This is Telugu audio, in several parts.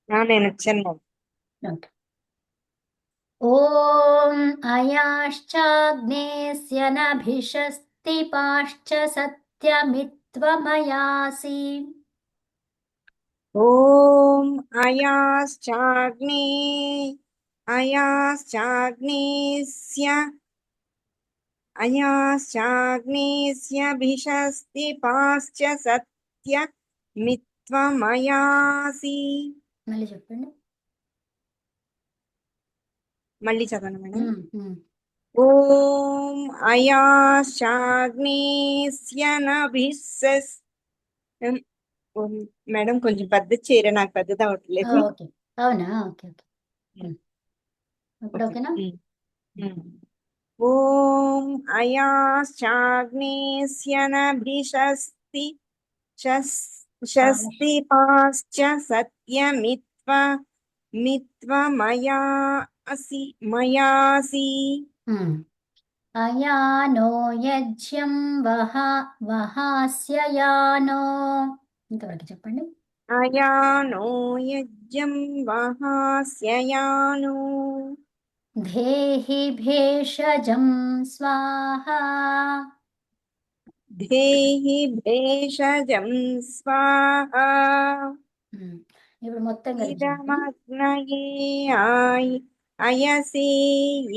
నేను వచ్చాను. ఓకే. ఓం అయాశ్చాగ్నేస్య నభిషస్తి పాశ్చ సత్యమిత్వమయాసి. ఓం అయాశ్చాగ్నే అయాశ్చాగ్నేస్య అయాశ్చాగ్నేస్యభిషస్తి పాశ్చ సత్య మిత్వమయాసి. మళ్ళీ చెప్పండి. మళ్ళీ చదవండి మేడం. ఉమ్. ఓం అయాశ్చాగ్నేస్యనభిషస్ ఓం, మేడం కొంచెం పెద్ద చీర నాకు పెద్దది అవ్వట్లేదు. ఓకే. అవునా? Okay okay. ఉమ్. ఇప్పుడు ఓకే. ఓకేనా? ఓం అయాశ్చాగ్నేస్యనభిషస్తి షస్తి పాశ్చ సత్యమిత్వ మిత్వమయాసి మయాసి. అయానో యజ్ఞం వహాస్యయానో. ఇంతవరకు చెప్పండి. అయానో యజ్ఞం వహాస్యయానో దేహి భేషజం స్వాహా. ధేహి భేషజం స్వాహా. ఉమ్. ఇప్పుడు మొత్తం కలిపి చెప్తాం. ఇదమగ్నయే అయసి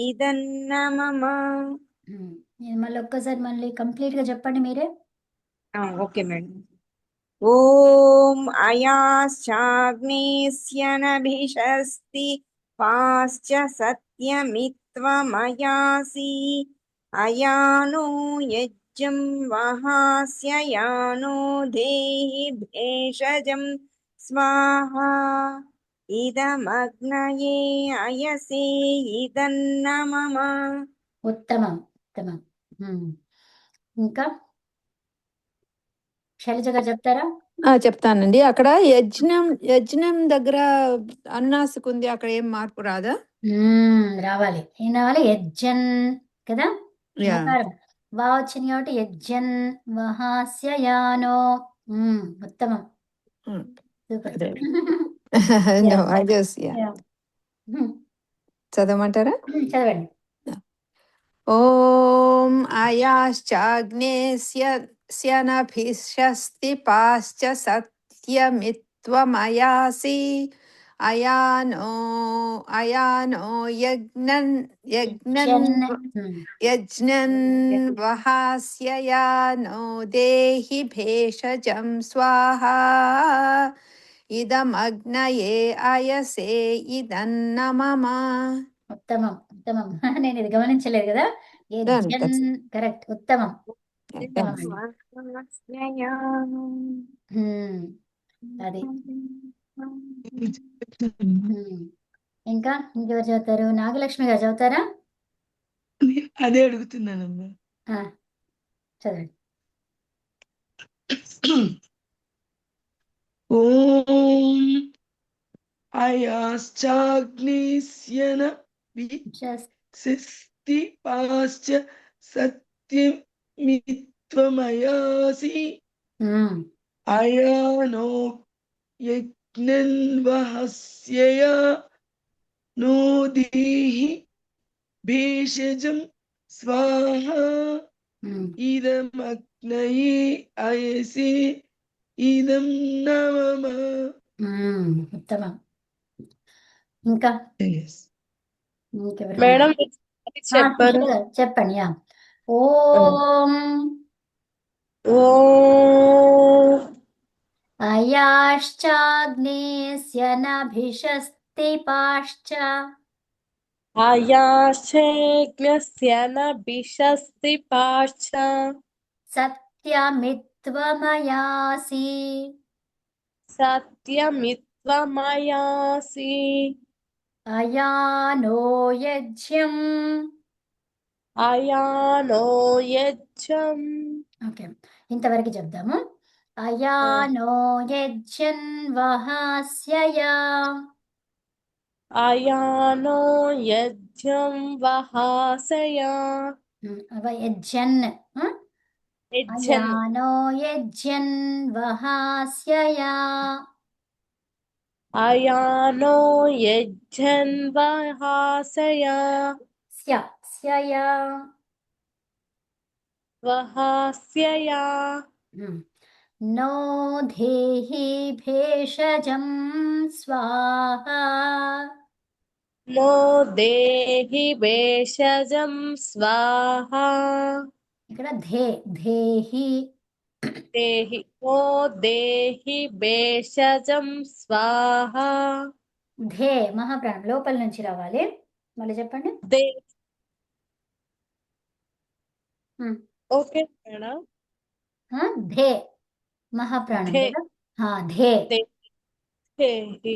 ఇదన్న మమ. ఇది మళ్ళీ ఒక్కసారి మళ్ళీ కంప్లీట్ గా చెప్పండి మీరే. Okay madam. ఓం అయాశ్చాగ్నేస్యనభిషస్తి పాశ్చ సత్యమిత్వమయాసి. అయానో యజ్ఞం వహాస్యయానో దేహి భేషజం స్వాహా. ఇదమగ్నయే అయసి ఇదన్న మమ. ఉత్తమం ఉత్తమం. ఇంకా శైలజ గారు చెప్తారా? చెప్తానండి. అక్కడ యజ్ఞం యజ్ఞం దగ్గర అనునాసికుంది, అక్కడ ఏం మార్పు రాదా? రావాలి. ఏం రావాలి? యజ్జన్ కదా. యా. మకారం వా వచ్చింది కాబట్టి యజ్జన్ వహాస్యయానో. ఉత్తమం. సూపర్. అదే. Yeah. No, I just, yeah. Yeah. చదవమంటారా? చదవండి. ఓం అయాశ్చాగ్నేస్యనభిషస్తి పాశ్చ సత్యమిత్వమయాసి. అయానో అయానో యజ్ఞన్ యజ్ఞన్ యజ్జన్. యజ్ఞన్ వహాస్యయానో దేహి భేషజం స్వాహా. ఇదమగ్నయే అయసే ఇదన్న మమ. ఉత్తమం ఉత్తమం. నేను ఇది గమనించలేదు కదా. యజ్జన్ కరెక్ట్. ఉత్తమం. ఉత్తమం అండి. అది. ఇంకా ఇంకెవరు చదువుతారు? నాగలక్ష్మి గారు చదువుతారా? అదే అడుగుతున్నానమ్మా. చదవండి. ఓం అయాశ్చాగ్నేస్యన విశస్తి పాశ్చ సత్యమిత్వమయాసి. అయానో యజ్ఞన్వహస్యయా నో దేహి భేషజం స్వాహా. ఇదమగ్నయే అయసి ఇదం నమమ. ఉత్తమం. ఇంకా ఇంకెవరు? మేడం చెప్పారు. చెప్పండి. యా. ఓం అయాశ్చాగ్నేస్య నభిషస్తి పాశ్చ అయాశ్చేగ్నస్య నభిషస్తి పాశ్చ సత్యమిత్వమయాసి. సత్యమిత్వమయాసి. అయానో యజ్ఞం. అయానో యజ్ఞం. ఓకే, ఇంతవరకు చెప్దాము. అయానో యజ్ఞన్ వహాస్యయా. అయానో యజ్ఞం వహాసయా. యజ్ఞన్. యజ్ఞన్. అయానో యజ్ఞన్ వహాస్యయా. అయానో యజ్జన్వహాసయ స్య స్యయా వహాస్యయా నో దేహి భేషజం స్వాహా నో దేహి భేషజం స్వాహా ఇక్కడ దేహి దేహి నో దేహి భేషజం స్వాహా మహాప్రాణం లోపల నుంచి రావాలి. మళ్ళీ చెప్పండి. They um. ఓకే మేడం ధే మహాప్రాణం ధే కదా. ధే దే దేహి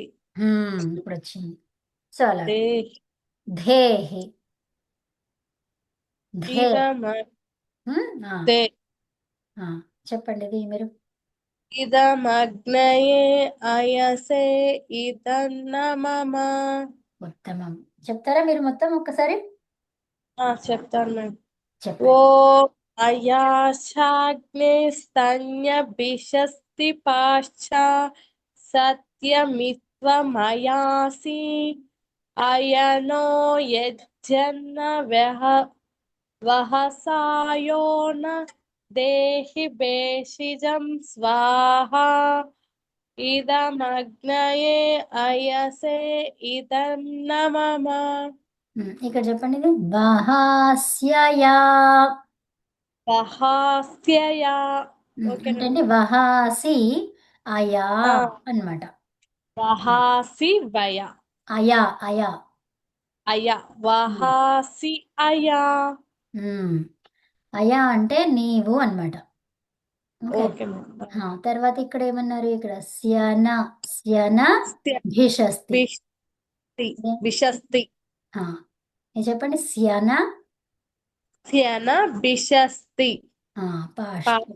ఇప్పుడు వచ్చింది. సో అలా దేహి ధేహి ధే ఇదమ ఆ, దే ఆ, చెప్పండి ఇది మీరు. ఇదమగ్నయే అయసే ఇదన్న మమ ఉత్తమం. చెప్తారా మీరు మొత్తం ఒక్కసారి? చెప్తాను మేడం చెప్పండి. ఓ అయాశాగ్నే స్తన్య బిషస్తి పాశ్చ సత్యమిత్వమయాసి అయనో యజ్జన్న వహసాయో న దేహి భేషజం స్వాహా ఇదమగ్నయే అయసే ఇదన్న మమ ఇక్కడ చెప్పండి ఇది వహాస్యయా. వహాస్యయా అంటే ఓకేనా అండి వహాసి అయా ఆ, అన్నమాట. వహాసి వయ అయా అయా అయ వహాసి అయా ఉమ్. అయా అంటే నీవు అన్నమాట. ఓకే. ఓకే మేడం తర్వాత ఇక్కడ ఏమన్నారు? ఇక్కడ స్యన స్యన స్త్య భిషస్తి. బిష్టి బిషస్తి ఇది చెప్పండి. స్యన ధ్యన బిషస్తి పాస్ట్.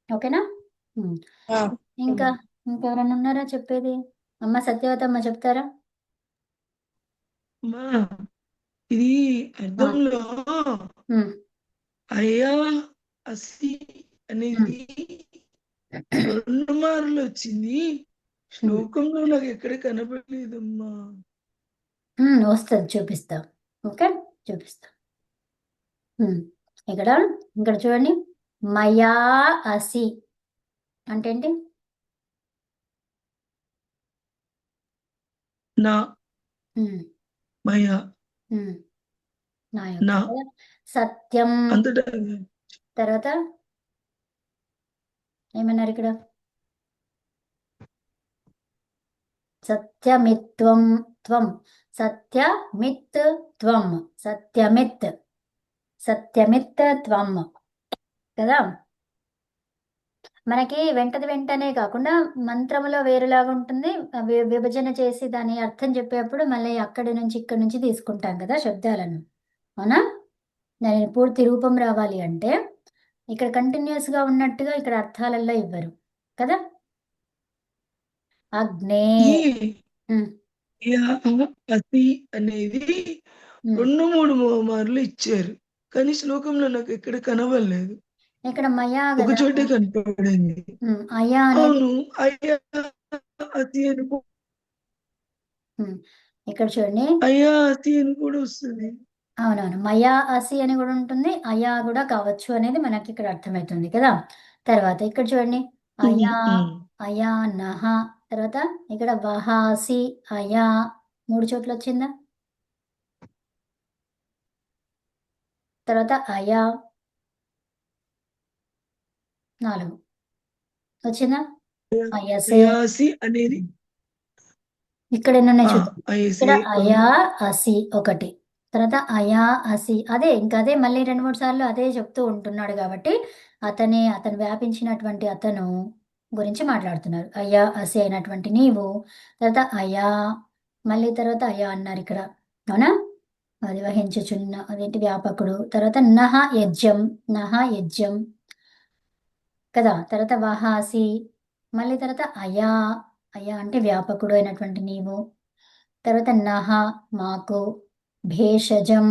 ఓకేనా? ఉమ్. ఇంకా ఇంకెవరైనా ఉన్నారా చెప్పేది? అమ్మ సత్యవతమ్మ చెప్తారా? అమ్మా, ఇది అర్థంలో ఉమ్. అయా అసి అనేది 2 మార్లు వచ్చింది. శ్లోకంలో నాకు ఎక్కడ కనపడలేదమ్మా. వస్తుంది, చూపిస్తా. ఓకే, చూపిస్తా. ఇక్కడ ఇక్కడ చూడండి. మయా అసి అంటే ఏంటి? నా ఉమ్, మయా నా యొక్క నా కదా. సత్యం అంతటా తర్వాత ఏమన్నారు ఇక్కడ? సత్యమిత్వం త్వం సత్యమిత్ త్వం సత్యమిత్ త్వం కదా. మనకి వెంటనే కాకుండా మంత్రములో వేరేలాగా ఉంటుంది. విభజన చేసి దాని అర్థం చెప్పేప్పుడు మళ్ళీ అక్కడి నుంచి ఇక్కడి నుంచి తీసుకుంటాం కదా శబ్దాలను. అవునా? దాని పూర్తి రూపం రావాలి అంటే ఇక్కడ కంటిన్యూస్ గా ఉన్నట్టుగా ఇక్కడ అర్థాలలో ఇవ్వరు కదా. అగ్నే ఈ ఉమ్, యా అసి అనేది ఉమ్. 2-3 మార్లు ఇచ్చారు, కానీ శ్లోకంలో నాకు ఎక్కడ కనబడలేదు. ఇక్కడ మయా ఒక కదా. చోటే కనపడింది. అయా అనేది అవును, అయ్యా అతి అని ఇక్కడ చూడండి. అయ్యా అతి అని కూడా వస్తుంది. అవునవును, మయా అసి అని కూడా ఉంటుంది, అయా కూడా కావచ్చు అనేది మనకి ఇక్కడ అర్థమవుతుంది కదా. తర్వాత ఇక్కడ చూడండి. అయా అయా నహ. తర్వాత ఇక్కడ వహాసి అయా 3 చోట్ల వచ్చిందా? తర్వాత అయా 4 వచ్చిందా? అయసే అయాసి అనేది ఇక్కడ ఎన్ని ఉన్నాయి చూద్దాం. అయసి ఇక్కడ అయా అసి 1, తర్వాత అయా అసి అదే ఇంకా అదే మళ్ళీ 2-3 సార్లు అదే చెప్తూ ఉంటున్నాడు కాబట్టి అతను వ్యాపించినటువంటి అతను గురించి మాట్లాడుతున్నారు. అయా అసి అయినటువంటి నీవు, తర్వాత అయా మళ్ళీ తర్వాత అయా అన్నారు ఇక్కడ. అవునా? అది వహించుచున్న అదేంటి వ్యాపకుడు. తర్వాత నహ యజ్ఞం కదా. తర్వాత వహాసి మళ్ళీ తర్వాత అయా అయా అంటే వ్యాపకుడు అయినటువంటి నీవు. తర్వాత నహ మాకు, భేషజం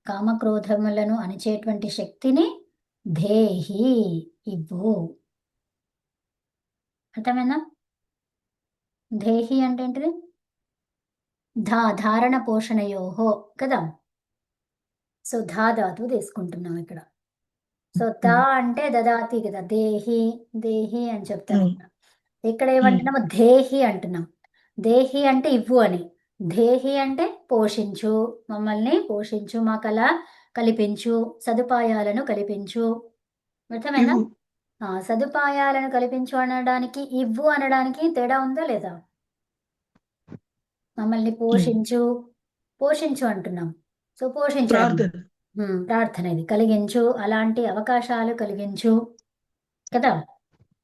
కామక్రోధములను అణిచేటువంటి శక్తిని దేహి ఇవ్వు. అర్థమైందా? దేహి అంటే ఏంటిది? ధారణ పోషణయోహో కదా. సో ధాతువు తీసుకుంటున్నాం ఇక్కడ. సో దా అంటే దదాతి కదా, దేహి దేహి అని చెప్తాం ఇక్కడ. ఇక్కడ ఏమంటున్నాము? దేహి అంటున్నాం. దేహి అంటే ఇవ్వు అని, దేహి అంటే పోషించు, మమ్మల్ని పోషించు, మాకలా కల్పించు, సదుపాయాలను కల్పించు. అర్థమైందా? ఇవ్వు. సదుపాయాలను కల్పించు అనడానికి ఇవ్వు అనడానికి తేడా ఉందా లేదా? మమ్మల్ని పోషించు, పోషించు అంటున్నాం. సో పోషించడం, ప్రార్థన. ప్రార్థన ఇది. కలిగించు, అలాంటి అవకాశాలు కలిగించు కదా,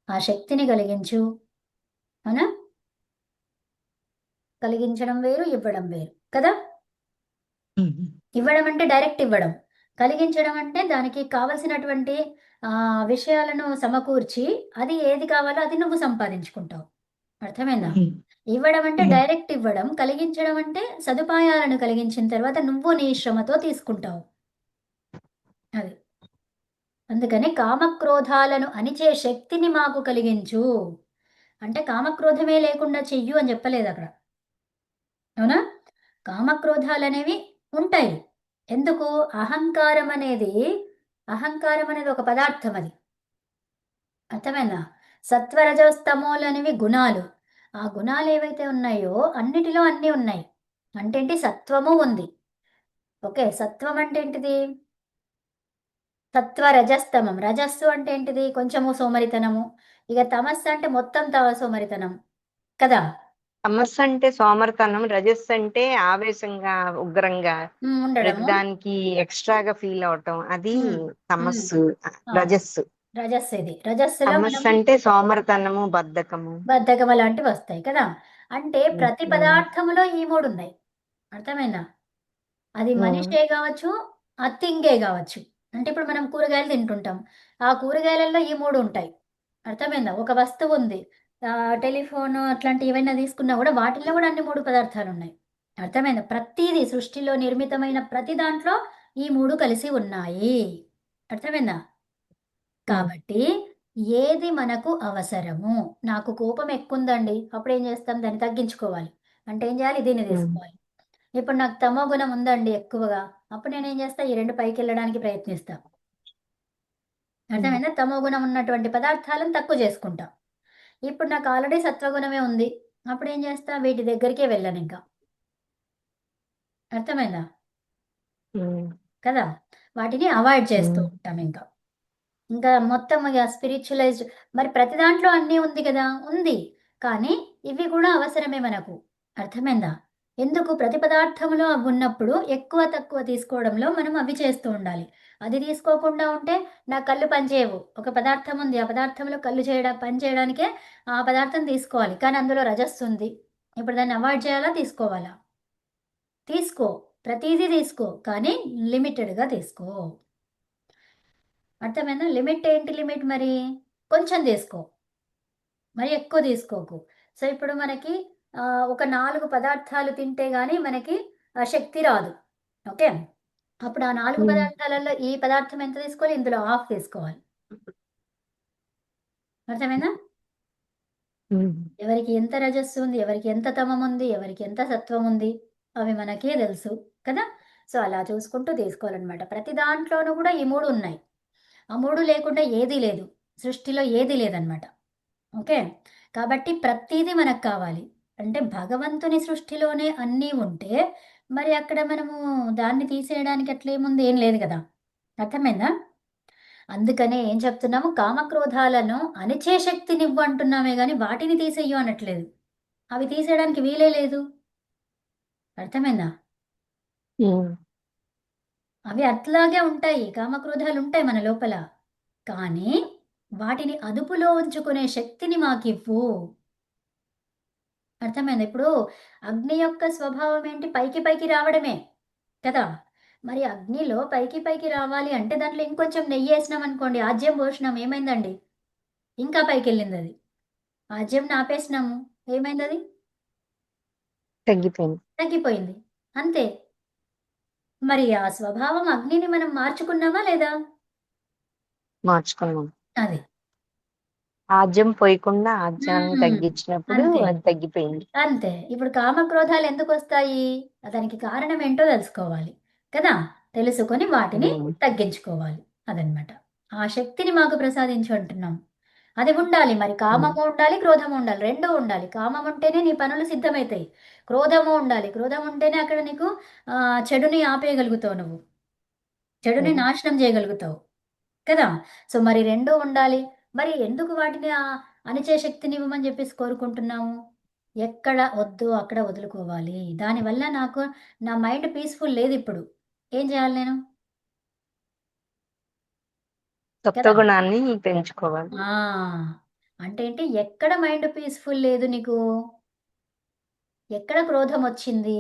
ఆ శక్తిని కలిగించు. అవునా? కలిగించడం వేరు, ఇవ్వడం వేరు కదా. ఇవ్వడం అంటే డైరెక్ట్ ఇవ్వడం, కలిగించడం అంటే దానికి కావలసినటువంటి విషయాలను సమకూర్చి అది ఏది కావాలో అది నువ్వు సంపాదించుకుంటావు. అర్థమైందా? ఇవ్వడం అంటే డైరెక్ట్ ఇవ్వడం, కలిగించడం అంటే సదుపాయాలను కలిగించిన తర్వాత నువ్వు నీ శ్రమతో తీసుకుంటావు. అది అందుకని కామక్రోధాలను అణిచే శక్తిని మాకు కలిగించు అంటే కామక్రోధమే లేకుండా చెయ్యు అని చెప్పలేదు అక్కడ. అవునా? కామక్రోధాలు అనేవి ఉంటాయి. ఎందుకు? అహంకారం అనేది ఒక పదార్థం, అది అర్థమైందా? సత్వరజస్తమోలు అనేవి గుణాలు. ఆ గుణాలు ఏవైతే ఉన్నాయో అన్నిటిలో అన్నీ ఉన్నాయి. అంటే ఏంటి? సత్వము ఉంది. ఓకే, సత్వం అంటే ఏంటిది? సత్వరజస్తమం. రజస్సు అంటే ఏంటిది? కొంచెము సోమరితనము. ఇక తమస్సు అంటే మొత్తం సోమరితనం కదా. తమస్సు అంటే సోమరితనం, రజస్సు అంటే ఆవేశంగా, ఉగ్రంగా, ఉండడము, ప్రతిదానికి ఎక్స్ట్రాగా ఫీల్ అవటం, అది తమస్సు. రజస్సు. రజస్సు ఇది. రజస్సులో తమస్సు అంటే సోమరితనము, బద్ధకం అలాంటివి వస్తాయి కదా. అంటే ప్రతి పదార్థములో ఈ మూడు ఉన్నాయి. అర్థమైందా? అది మనిషే కావచ్చు, అతింగే కావచ్చు. అంటే ఇప్పుడు మనం కూరగాయలు తింటుంటాం, ఆ కూరగాయలలో ఈ మూడు ఉంటాయి. అర్థమైందా? ఒక వస్తువు ఉంది, టెలిఫోన్ అట్లాంటి ఏవైనా తీసుకున్నా కూడా వాటిల్లో కూడా అన్ని మూడు పదార్థాలు ఉన్నాయి. అర్థమైందా? ప్రతిదీ సృష్టిలో నిర్మితమైన ప్రతి దాంట్లో ఈ మూడు కలిసి ఉన్నాయి. అర్థమైందా? కాబట్టి ఏది మనకు అవసరము? నాకు కోపం ఎక్కువ ఉందండి, అప్పుడు ఏం చేస్తాం? దాన్ని తగ్గించుకోవాలి అంటే ఏం చేయాలి? దీన్ని తీసుకోవాలి. ఇప్పుడు నాకు తమో గుణం ఉందండి ఎక్కువగా, అప్పుడు నేను ఏం చేస్తా? ఈ రెండు పైకి వెళ్ళడానికి ప్రయత్నిస్తా. అర్థమైందా? తమో గుణం ఉన్నటువంటి పదార్థాలను తక్కువ చేసుకుంటా. ఇప్పుడు నాకు ఆల్రెడీ సత్వగుణమే ఉంది, అప్పుడు ఏం చేస్తా? వీటి దగ్గరికే వెళ్ళను ఇంకా. అర్థమైందా కదా? వాటిని అవాయిడ్ చేస్తూ ఉంటాం ఇంకా. ఇంకా మొత్తం ఇక స్పిరిచువలైజ్డ్. మరి ప్రతి దాంట్లో అన్నీ ఉంది కదా, ఉంది. కానీ ఇవి కూడా అవసరమే మనకు. అర్థమైందా? ఎందుకు? ప్రతి పదార్థంలో అవి ఉన్నప్పుడు ఎక్కువ తక్కువ తీసుకోవడంలో మనం అవి చేస్తూ ఉండాలి. అది తీసుకోకుండా ఉంటే నా కళ్ళు పనిచేయవు. ఒక పదార్థం ఉంది, ఆ పదార్థంలో కళ్ళు పని చేయడానికే ఆ పదార్థం తీసుకోవాలి, కానీ అందులో రజస్సు ఉంది. ఇప్పుడు దాన్ని అవాయిడ్ చేయాలా, తీసుకోవాలా? తీసుకో, ప్రతిదీ తీసుకో, కానీ లిమిటెడ్గా తీసుకో. అర్థమైందా? లిమిట్ ఏంటి? లిమిట్ మరి కొంచెం తీసుకో, మరి ఎక్కువ తీసుకోకు. సో ఇప్పుడు మనకి ఒక 4 పదార్థాలు తింటే గానీ మనకి శక్తి రాదు. ఓకే, అప్పుడు ఆ 4 పదార్థాలలో ఈ పదార్థం ఎంత తీసుకోవాలి? ఇందులో హాఫ్ తీసుకోవాలి. అర్థమైందా? ఎవరికి ఎంత రజస్సు ఉంది, ఎవరికి ఎంత తమం ఉంది, ఎవరికి ఎంత సత్వం ఉంది, అవి మనకే తెలుసు కదా. సో అలా చూసుకుంటూ తీసుకోవాలన్నమాట. ప్రతి దాంట్లోనూ కూడా ఈ 3 ఉన్నాయి. ఆ 3 లేకుండా ఏదీ లేదు, సృష్టిలో ఏదీ లేదనమాట. ఓకే, కాబట్టి ప్రతిదీ మనకు కావాలి. అంటే భగవంతుని సృష్టిలోనే అన్నీ ఉంటే మరి అక్కడ మనము దాన్ని తీసేయడానికి అట్లేముంది? ఏం లేదు కదా. అర్థమైందా? అందుకనే ఏం చెప్తున్నాము? కామక్రోధాలను అణిచే శక్తినివ్వు అంటున్నామే గాని వాటిని తీసేయు అనట్లేదు. అవి తీసేయడానికి వీలే లేదు. అర్థమైందా? అవి అట్లాగే ఉంటాయి, కామక్రోధాలు ఉంటాయి మన లోపల, కానీ వాటిని అదుపులో ఉంచుకునే శక్తిని మాకివ్వు. అర్థమైంది? ఇప్పుడు అగ్ని యొక్క స్వభావం ఏంటి? పైకి పైకి రావడమే కదా. మరి అగ్నిలో పైకి పైకి రావాలి అంటే దాంట్లో ఇంకొంచెం నెయ్యి వేసినాం అనుకోండి, ఆజ్యం పోసినాం, ఏమైందండి? ఇంకా పైకి వెళ్ళింది అది. ఆజ్యం ఆపేసినాము, ఏమైంది? అది తగ్గిపోయింది, అంతే. మరి ఆ స్వభావం అగ్నిని మనం మార్చుకున్నామా లేదా? మార్చుకున్నాం. అది ఆజ్యం పోయకుండా ఆజ్యాన్ని మ్మ్. తగ్గించినప్పుడు అంతే అది తగ్గిపోయింది. అంతే. ఇప్పుడు కామక్రోధాలు ఎందుకు వస్తాయి? దానికి కారణం ఏంటో తెలుసుకోవాలి కదా. తెలుసుకొని వాటిని ఉమ్. తగ్గించుకోవాలి. అదనమాట. ఆ శక్తిని మాకు ప్రసాదించు అంటున్నాం. అది ఉండాలి మరి. ఉమ్. కామము ఉండాలి, క్రోధము ఉండాలి, రెండూ ఉండాలి. కామం ఉంటేనే నీ పనులు సిద్ధమవుతాయి. క్రోధము ఉండాలి. క్రోధం ఉంటేనే అక్కడ నీకు చెడుని ఆపేయగలుగుతావు, నువ్వు చెడుని ఉమ్. నాశనం చేయగలుగుతావు కదా. సో మరి రెండూ ఉండాలి. మరి ఎందుకు వాటిని అణిచే శక్తిని ఇవ్వమని చెప్పేసి కోరుకుంటున్నాము? ఎక్కడ వద్దు అక్కడ వదులుకోవాలి. దానివల్ల నాకు నా మైండ్ పీస్ఫుల్ లేదు. ఇప్పుడు ఏం చేయాలి నేను కదా? సత్వగుణాన్ని పెంచుకోవాలి. ఆ అంటే ఏంటి? ఎక్కడ మైండ్ పీస్ఫుల్ లేదు నీకు? ఎక్కడ క్రోధం వచ్చింది?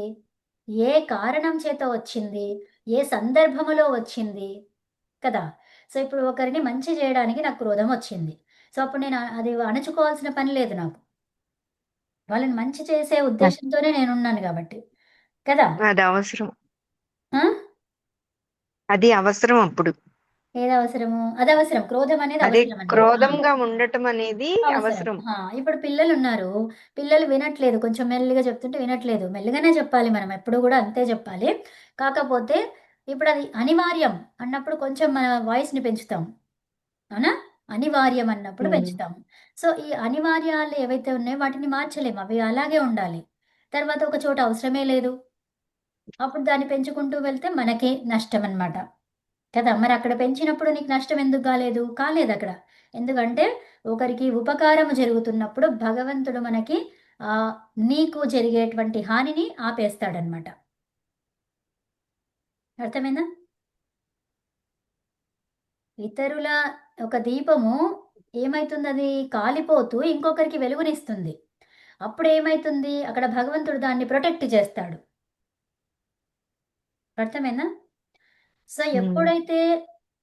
ఏ కారణం చేత వచ్చింది? ఏ సందర్భములో వచ్చింది కదా. సో ఇప్పుడు ఒకరిని మంచి చేయడానికి నాకు క్రోధం వచ్చింది. సో అప్పుడు నేను అది అణుచుకోవాల్సిన పని లేదు నాకు. వాళ్ళని మంచి చేసే ఉద్దేశంతోనే నేనున్నాను కాబట్టి కదా. అది అవసరం. ఆ? అది అవసరం అప్పుడు. ఏది అవసరము? అది అవసరం. క్రోధం అనేది అదే అవసరం అండి. క్రోధంగా ఉండటం అనేది అవసరం. అవసరం. ఇప్పుడు పిల్లలు ఉన్నారు. పిల్లలు వినట్లేదు. కొంచెం మెల్లిగా చెప్తుంటే వినట్లేదు. మెల్లిగానే చెప్పాలి, మనం ఎప్పుడు కూడా అంతే చెప్పాలి. కాకపోతే ఇప్పుడు అది అనివార్యం అన్నప్పుడు కొంచెం మన వాయిస్ని పెంచుతాం. అవునా? అనివార్యం అన్నప్పుడు ఉమ్. పెంచుతాం. సో ఈ అనివార్యాలు ఏవైతే ఉన్నాయో వాటిని మార్చలేము. అవి అలాగే ఉండాలి. తర్వాత ఒక చోట అవసరమే లేదు, అప్పుడు దాన్ని పెంచుకుంటూ వెళ్తే మనకే నష్టం అన్నమాట కదా. మరి అక్కడ పెంచినప్పుడు నీకు నష్టం ఎందుకు కాలేదు? కాలేదు అక్కడ. ఎందుకంటే ఒకరికి ఉపకారము జరుగుతున్నప్పుడు భగవంతుడు మనకి ఆ నీకు జరిగేటువంటి హానిని ఆపేస్తాడనమాట. అర్థమైందా? ఇతరుల ఒక దీపము ఏమైతుంది? అది కాలిపోతూ ఇంకొకరికి వెలుగునిస్తుంది. అప్పుడు ఏమైతుంది? అక్కడ భగవంతుడు దాన్ని ప్రొటెక్ట్ చేస్తాడు. అర్థమైందా? సో ఉమ్. ఎప్పుడైతే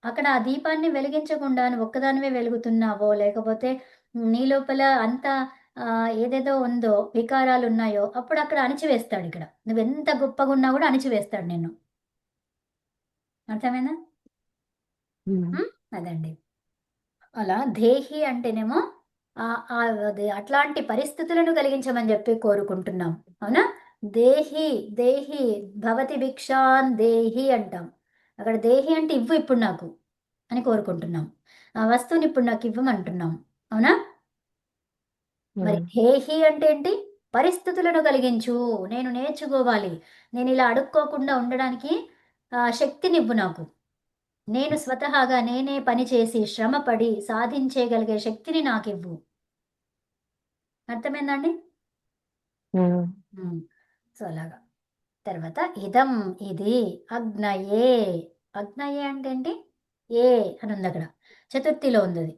అక్కడ ఆ దీపాన్ని వెలిగించకుండా నువ్వు ఒక్కదానివే వెలుగుతున్నావో, లేకపోతే నీ లోపల అంత ఏదేదో ఉందో, వికారాలు ఉన్నాయో, అప్పుడు అక్కడ అణిచివేస్తాడు. ఇక్కడ నువ్వెంత గొప్పగా ఉన్నా కూడా అణిచివేస్తాడు నిన్ను. అర్థమైందా? ఉమ్. అదండి. అలా దేహి అంటేనేమో అది అట్లాంటి పరిస్థితులను కలిగించమని చెప్పి కోరుకుంటున్నాం. అవునా? దేహి దేహి భవతి భిక్షాన్ దేహి అంటాం. అక్కడ దేహి అంటే ఇవ్వు ఇప్పుడు నాకు అని కోరుకుంటున్నాం. ఆ వస్తువుని ఇప్పుడు నాకు ఇవ్వమంటున్నాం. అవునా? మరి ఉమ్. దేహి అంటే ఏంటి? పరిస్థితులను కలిగించు. నేను నేర్చుకోవాలి. నేను ఇలా అడుక్కోకుండా ఉండడానికి శక్తినివ్వు నాకు. నేను స్వతహాగా నేనే పని చేసి శ్రమపడి సాధించేయగలిగే శక్తిని నాకివ్వు. అర్థమైందండి? ఉమ్. సో అలాగా. తర్వాత ఇదం ఇది అగ్నయే. అగ్నయే అంటే ఏంటి? ఏ అని ఉంది అక్కడ. చతుర్థిలో ఉంది అది.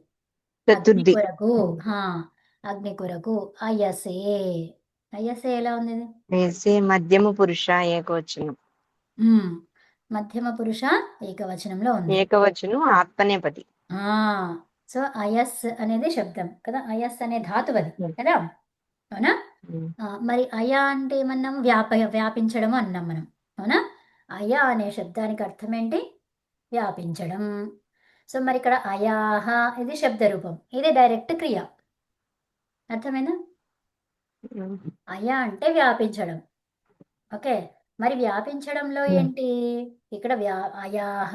అగ్ని చతుర్థి. కొరకు. ఉమ్. అగ్ని కొరకు అయసే. అయసే ఎలా ఉంది ఇది? వేసే మధ్యమ పురుష ఏకవచనం. మధ్యమ పురుష ఏకవచనంలో ఉంది. ఏకవచనం ఆత్మనేపది. సో అయస్ అనేది శబ్దం కదా. అయస్ అనే ధాతువు అది కదా. అవునా? ఉమ్. మరి అయ అంటే ఏమన్నాము? వ్యాపించడం అన్నాం మనం. అవునా? అయ అనే శబ్దానికి అర్థం ఏంటి? వ్యాపించడం. సో మరి ఇక్కడ అయాహ ఇది శబ్ద రూపం, ఇది డైరెక్ట్ క్రియ. అర్థమైందా? ఉమ్. అయ అంటే వ్యాపించడం. ఓకే. మరి వ్యాపించడంలో ఉమ్. ఏంటి? ఇక్కడ అయాహ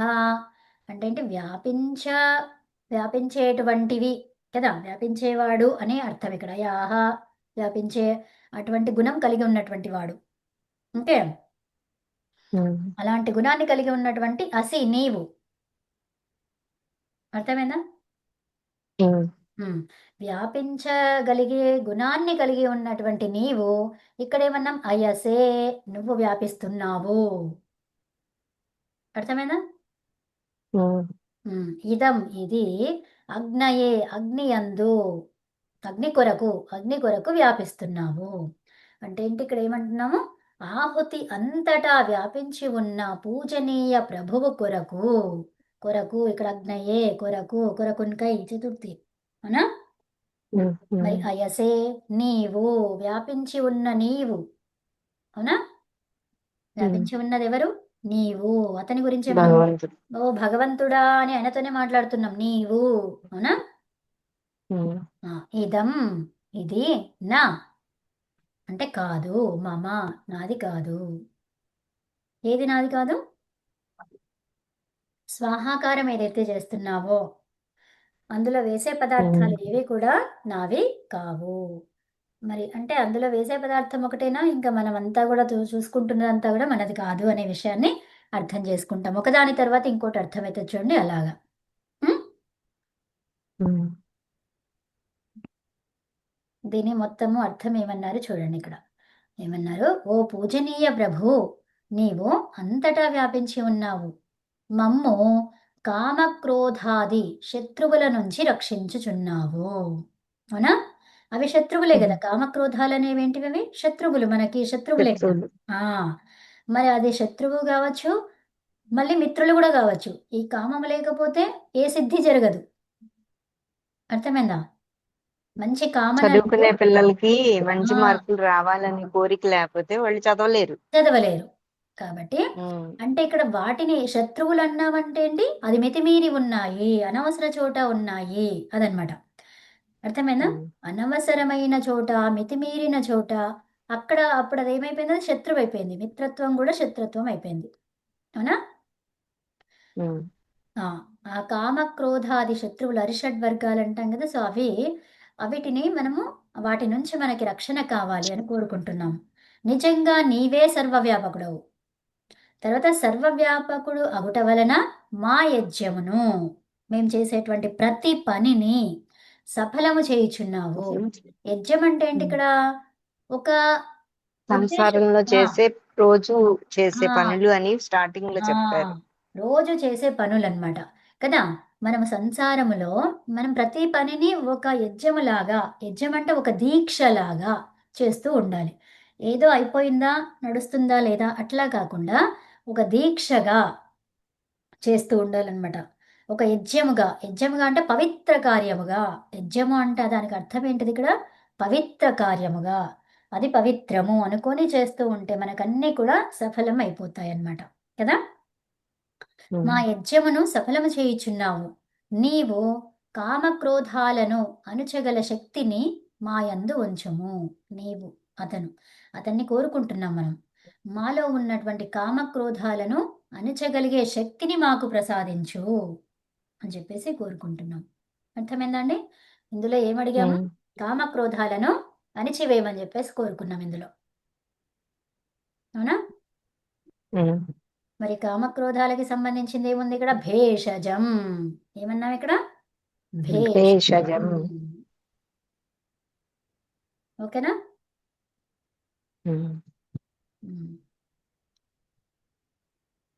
అంటే ఏంటి? వ్యాపించేటువంటివి కదా. వ్యాపించేవాడు అనే అర్థం ఇక్కడ. అయాహ వ్యాపించే అటువంటి గుణం కలిగి ఉన్నటువంటి వాడు. ఓకే. ఉమ్. అలాంటి గుణాన్ని కలిగి ఉన్నటువంటి అసి నీవు. అర్థమైందా? ఉమ్. వ్యాపించగలిగే గుణాన్ని కలిగి ఉన్నటువంటి నీవు ఇక్కడేమన్నాం? అయసే నువ్వు వ్యాపిస్తున్నావు. అర్థమైందా? ఉమ్. ఇదం ఇది అగ్నయే అగ్నియందు అగ్ని కొరకు వ్యాపిస్తున్నావు. అంటే ఏంటి? ఇక్కడ ఏమంటున్నాము? ఆహుతి అంతటా వ్యాపించి ఉన్న పూజనీయ ప్రభువు కొరకు ఇక్కడ అగ్నయే కొరకున్కై చతుర్థి. అవునా? మరి అయసే నీవు వ్యాపించి ఉన్న నీవు. అవునా? వ్యాపించి ఉన్నది ఎవరు? నీవు. అతని గురించి ఏమన్నా? భగవంతుడు. ఓ భగవంతుడా అని ఆయనతోనే మాట్లాడుతున్నాం. నీవు. అవునా? ఉమ్, ఇదం ఇది నా అంటే కాదు, మమ నాది కాదు. ఏది నాది కాదు? స్వాహాకారం ఏదైతే చేస్తున్నావో అందులో వేసే పదార్థాలు ఏవి కూడా నావి కావు. మరి అంటే అందులో వేసే పదార్థం ఒకటేనా, ఇంకా మనం అంతా కూడా చూసుకుంటున్నదంతా కూడా మనది కాదు అనే విషయాన్ని అర్థం చేసుకుంటాం. ఒకదాని తర్వాత ఇంకోటి అర్థమైతే చూడండి అలాగా. ఉం? ఉమ్, దీని మొత్తము అర్థం ఏమన్నారు చూడండి ఇక్కడ. ఏమన్నారు? ఓ పూజనీయ ప్రభు, నీవు అంతటా వ్యాపించి ఉన్నావు. మమ్ము కామక్రోధాది శత్రువుల నుంచి రక్షించుచున్నావు. అవునా? అవి శత్రువులే కదా. కామక్రోధాలు అనేవేంటివి? అవి శత్రువులు, మనకి శత్రువులే కదా. శత్రువులు. మరి అది శత్రువు కావచ్చు, మళ్ళీ మిత్రులు కూడా కావచ్చు. ఈ కామము లేకపోతే ఏ సిద్ధి జరగదు. అర్థమైందా? మంచి కామన చదువుకునే పిల్లలకి మంచి ఆ. మార్కులు రావాలని కోరిక లేకపోతే వాళ్ళు చదవలేరు. చదవలేరు. కాబట్టి ఉమ్, అంటే ఇక్కడ వాటిని శత్రువులు అన్నామంటే అండి, అది మితిమీరి ఉన్నాయి, అనవసర చోట ఉన్నాయి అదనమాట. అర్థమైందా? ఉమ్, అనవసరమైన చోట, మితిమీరిన చోట, అక్కడ అప్పుడు అది ఏమైపోయింది? అది శత్రువు అయిపోయింది. మిత్రత్వం కూడా శత్రుత్వం అయిపోయింది. అవునా? ఉమ్, ఆ కామక్రోధాది శత్రువులు అరిషడ్ వర్గాలు అంటాం కదా. సో అవిటిని మనము వాటి నుంచి మనకి రక్షణ కావాలి అని కోరుకుంటున్నాం. నిజంగా నీవే సర్వవ్యాపకుడవు. తర్వాత సర్వవ్యాపకుడు అగుట వలన మా యజ్ఞమును, మేము చేసేటువంటి ప్రతి పనిని సఫలము చేయుచున్నావు. యజ్ఞం అంటే ఏంటి ఇక్కడ? ఒక ఉద్దేశం. సంసారంలో చేసే రోజు చేసే ఆ. పనులు అని స్టార్టింగ్ లో ఆ, చెప్పారు. రోజు చేసే పనులన్నమాట కదా. మనం సంసారములో మనం ప్రతి పనిని ఒక యజ్ఞములాగా, యజ్ఞం అంటే ఒక దీక్షలాగా చేస్తూ ఉండాలి. ఏదో అయిపోయిందా, నడుస్తుందా లేదా అట్లా కాకుండా ఒక దీక్షగా చేస్తూ ఉండాలన్నమాట. ఒక యజ్ఞముగా అంటే పవిత్ర కార్యముగా. యజ్ఞము అంటే దానికి అర్థం ఏంటిది ఇక్కడ? పవిత్ర కార్యముగా, అది పవిత్రము అనుకొని చేస్తూ ఉంటే మనకన్నీ కూడా సఫలం అయిపోతాయి అన్నమాట కదా. ఉమ్, మా యజ్ఞమును సఫలము చేయుచున్నావు. నీవు కామక్రోధాలను అణుచగల శక్తిని మా యందు ఉంచుము. నీవు అతన్ని కోరుకుంటున్నాం మనం. మాలో ఉన్నటువంటి కామక్రోధాలను అణుచగలిగే శక్తిని మాకు ప్రసాదించు అని చెప్పేసి కోరుకుంటున్నాం. అర్థమైందండి? ఇందులో ఏమడిగాము? ఉమ్, కామక్రోధాలను అణిచివేయమని చెప్పేసి కోరుకున్నాం ఇందులో. అవునా? ఉమ్, మరి కామక్రోధాలకి సంబంధించింది ఏముంది ఇక్కడ? భేషజం. ఏమన్నాం ఇక్కడ? భేషజం. ఓకేనా? ఉమ్,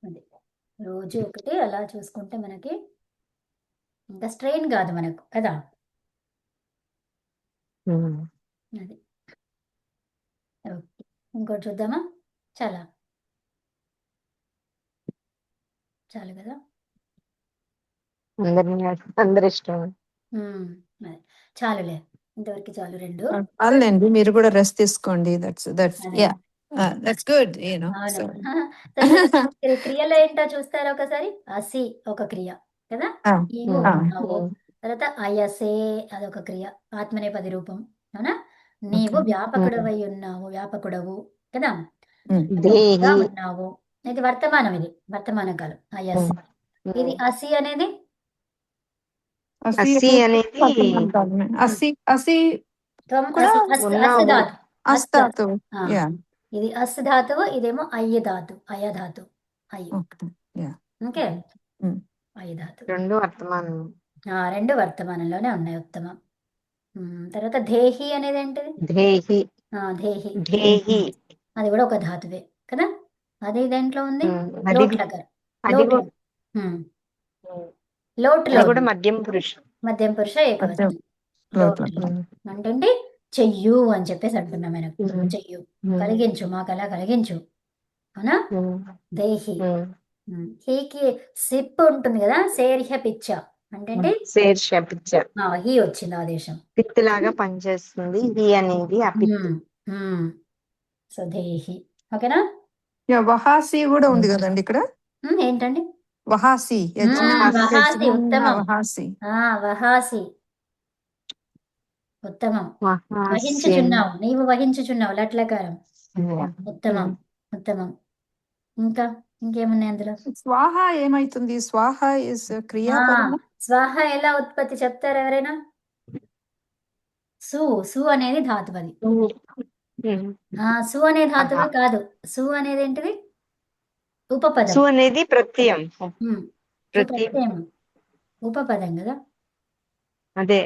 అది రోజు ఒకటి అలా చూసుకుంటే మనకి ఇంకా స్ట్రెయిన్ కాదు మనకు కదా. ఉమ్. అది ఓకే. ఇంకోటి చూద్దామా? చాలు కదా. అందరి ఇష్టం. అది చాలులే, ఇంతవరకు చాలు. రెండు చాలండి, మీరు కూడా రెస్ట్ తీసుకోండి. దట్స్ అదే. Yeah, that's good. అవును. సో సో ఇక్కడ క్రియలో ఏంటో చూస్తారా ఒకసారి? అసి ఒక క్రియ కదా. నీవు ఉమ్, ఉన్నావు. ఉమ్, తర్వాత అయసే అదొక క్రియ, ఆత్మనేపది రూపం. అవునా? నీవు Okay. వ్యాపకుడవై ఉన్నావు, వ్యాపకుడవు కదా. దేహి. ఉన్నావు. ఇది వర్తమానం, ఇది వర్తమాన కాలం. అయస్. ఇది అసి అనేది అసి అనేది అసి త్వం, కూడా అస్ ఉన్నావు. ధాతు. అస్తాతు. ఆ. యా, ఇది అస్ ధాతువు, ఇదేమో అయ్య ధాతు, అయ ధాతు. అయ్యి. ఓకే. Yeah, okay. Mm. అయ్య ధాతు. రెండు వర్తమానం. రెండు వర్తమానంలోనే ఉన్నాయి. ఉత్తమం. తర్వాత దేహి అనేది ఏంటిది? దేహి. దేహి. దేహి. అది కూడా ఒక ధాతువే కదా. అది దేంట్లో ఉంది? అది లోట్లకర్. అది లోట్. ఉమ్, లోట్లో అది కూడా మధ్యం పురుషు. మధ్యం పురుష ఏకవచనం. లోట్ అంటే చెయ్యు అని చెప్పేసి అంటున్నాం. మనకు చెయ్యు, కలిగించు, మాకు అలా కలిగించు. అవునా? దేహి. హీకి సిప్ ఉంటుంది కదా, సేర్హ్య పిచ్చ అంటే హీ వచ్చింది ఆదేశం. పిత్ లాగా పనిచేస్తుంది హీ అనేది. ఆ పిత్. సో దేహి. ఓకేనా? వహాసి కూడా ఉంది కదండి ఇక్కడ. ఏంటండి? వహాసి. వహాసి. ఉత్తమం. వహాసి. వహాసి. ఉత్తమం. మహాస్యం వహించుచున్నావు, నీవు వహించుచున్నావు, లట్లకారం. ఉత్తమం, ఉత్తమం. ఇంకా ఇంకేమున్నాయి అందులో? స్వాహ ఏమైతుంది? స్వాహ ఇస్ ఆ, క్రియాపదము. స్వాహ ఎలా ఉత్పత్తి చెప్తారు ఎవరైనా? సు, సు అనేది ధాతువు అది. సు అనే ధాతువు కాదు. సు అనేది ఏంటిది? ఉపపదం. సు అనేది ప్రత్యయం. ఉమ్, ప్రత్యయం. ఉపపదం. ఉపపదం కదా. అదే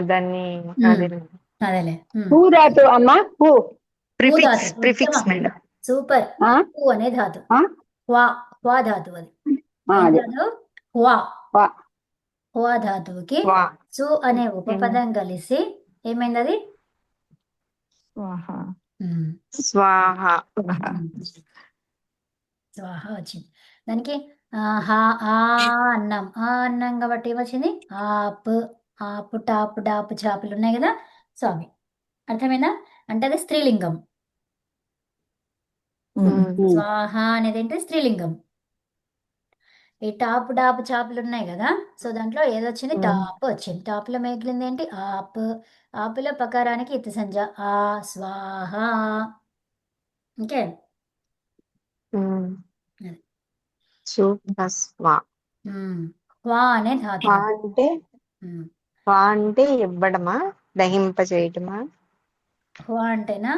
దాన్ని అదే అదేలే. హూ ధాతు అమ్మా, హూ. Prefix Dhatu. ప్రిఫిక్స్ ఉత్తమం. మేడం. సూపర్. ఆ? హూ అనే ధాతు. ఆ? హ్వా, హ్వా ధాతువు అది. ఆ, ఏం అదే ధాతువు? హ్వా. వా. హ్వా ధాతువుకి వా. సు అనే ఉపపదం కలిసి ఏమైంది అది? స్వాహ. ఉమ్, స్వాహ. స్వాహ. స్వాహ వచ్చింది. దానికి హా, ఆ అన్నం, ఆ అన్నం కాబట్టి ఏమొచ్చింది? ఆపు, ఆపు, టాపు, డాపు, చాపులు ఉన్నాయి కదా. సో అవి అర్థమైందా? అంటే అది స్త్రీలింగం. స్వాహ అనేది ఏంటి? స్త్రీలింగం. ఈ టాప్ డాప్ చాపులు ఉన్నాయి కదా. సో దాంట్లో ఏదొచ్చింది? టాప్ వచ్చింది. టాప్ లో మిగిలింది ఏంటి? ఆప్. ఆపులో పకారానికి ఇతి సంజ. ఆ స్వాహ. ఓకే. సు ప్లస్ వా. వా అనే ధాతు. వా అంటే వా అంటే ఇవ్వడమా, దహింప చేయటమా? వా అంటేనా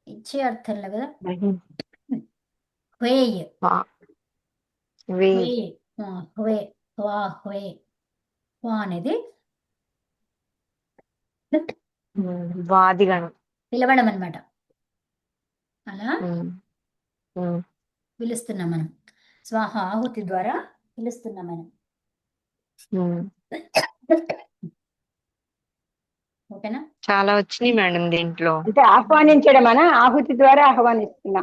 ఇచ్చే అర్థంలో కదా. దహిం హ్వేయ్, వా. వే. హ్వేయ్, హ్వే, వా, హ్వే. వా అనేది వాదిగణం. పిలవడం అనమాట. అలా ఉమ్. పిలుస్తున్నాం మనం. స్వాహ ఆహుతి ద్వారా పిలుస్తున్నాం మనం. ఓకేనా? చాలా వచ్చినాయి మేడం దీంట్లో. అంటే ఆహ్వానించడం అనా, ఆహుతి ద్వారా ఆహ్వానిస్తున్నాం.